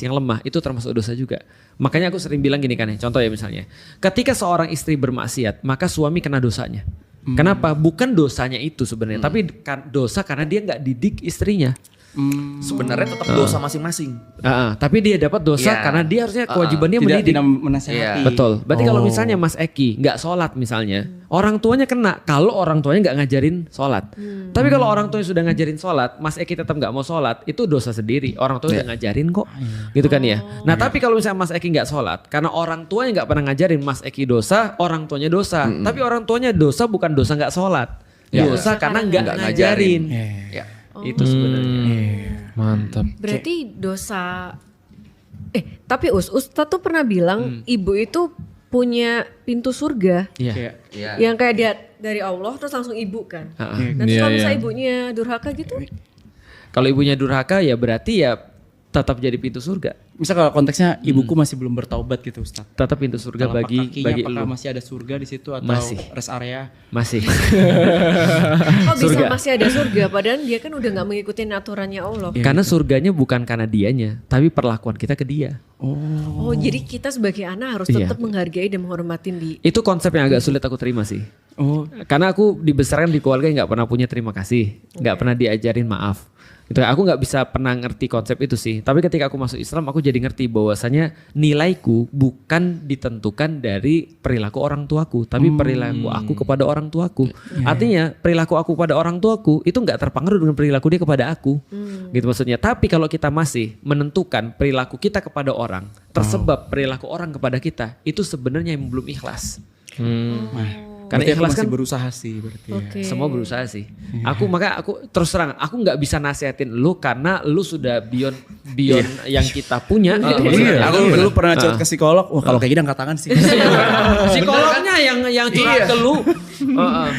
yang lemah itu termasuk dosa juga. Makanya aku sering bilang gini kan ya, contoh ya misalnya, ketika seorang istri bermaksiat, maka suami kena dosanya. Kenapa? Bukan dosanya itu sebenarnya, tapi dosa karena dia nggak didik istrinya. Sebenarnya tetap dosa masing-masing. Tapi dia dapat dosa Iya. karena dia harusnya kewajibannya Tidak mendidik. menasehati. Betul. Berarti kalau misalnya Mas Eki nggak sholat misalnya, orang tuanya kena kalau orang tuanya nggak ngajarin sholat. Tapi kalau orang tuanya sudah ngajarin sholat, Mas Eki tetap nggak mau sholat, itu dosa sendiri. Orang tua udah ngajarin kok, gitu kan ya. Nah tapi kalau misalnya Mas Eki nggak sholat, karena orang tuanya nggak pernah ngajarin, Mas Eki dosa, orang tuanya dosa. Tapi orang tuanya dosa bukan dosa nggak sholat, dosa karena nggak ngajarin. Ya. Itu sebenarnya. Mantap. Berarti dosa. Tapi Ustadz tuh pernah bilang ibu itu punya pintu surga. Iya. Iya. Yang kayak dia dari Allah terus langsung ibu kan. Nanti Iya, kalau iya. misalnya ibunya durhaka gitu. Kalau ibunya durhaka ya berarti ya tetap jadi pintu surga. Misal kalau konteksnya ibuku masih belum bertaubat gitu Ustaz. Tetap pintu surga Telapak bagi kakinya apakah lu. masih ada surga di situ atau Masih. rest area? Masih. Kok bisa Surga. masih ada surga padahal dia kan udah gak mengikuti aturannya Allah. Karena surganya bukan karena dianya, tapi perlakuan kita ke dia. Oh jadi kita sebagai anak harus Iya. tetap menghargai dan menghormatin di. Itu konsep yang agak sulit aku terima sih. Oh, Karena aku dibesarkan di keluarga yang nggak pernah punya terima kasih, nggak pernah diajarin maaf. Gitu. Aku nggak bisa pernah ngerti konsep itu sih. Tapi ketika aku masuk Islam, aku jadi ngerti bahwasanya nilaiku bukan ditentukan dari perilaku orang tuaku, tapi perilaku aku kepada orang tuaku. Artinya perilaku aku kepada orang tuaku itu nggak terpengaruh dengan perilaku dia kepada aku. Gitu maksudnya. Tapi kalau kita masih menentukan perilaku kita kepada orang, tersebab perilaku orang kepada kita, itu sebenarnya yang belum ikhlas. Karena berarti aku ikhlas masih kan berusaha sih berarti. Ya. Oke. semua berusaha sih. Aku terus terang, aku nggak bisa nasihatin lu karena lu sudah beyond yang kita punya. Gitu maksudnya. Aku dulu pernah curhat ke psikolog. Wah kalau kayak gini angkat tangan sih. Psikolognya yang curhat ke lu.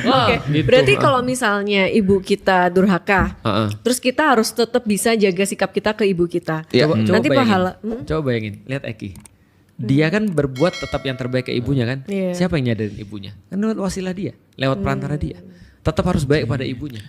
Oke, berarti kalau misalnya ibu kita durhaka, terus kita harus tetap bisa jaga sikap kita ke ibu kita. Nanti pahala. Coba bayangin, lihat Eki. Dia kan berbuat tetap yang terbaik ke ibunya kan. Iya. Siapa yang nyadarin ibunya? Kan lewat wasilah dia, lewat perantara dia. Tetap harus baik pada ibunya.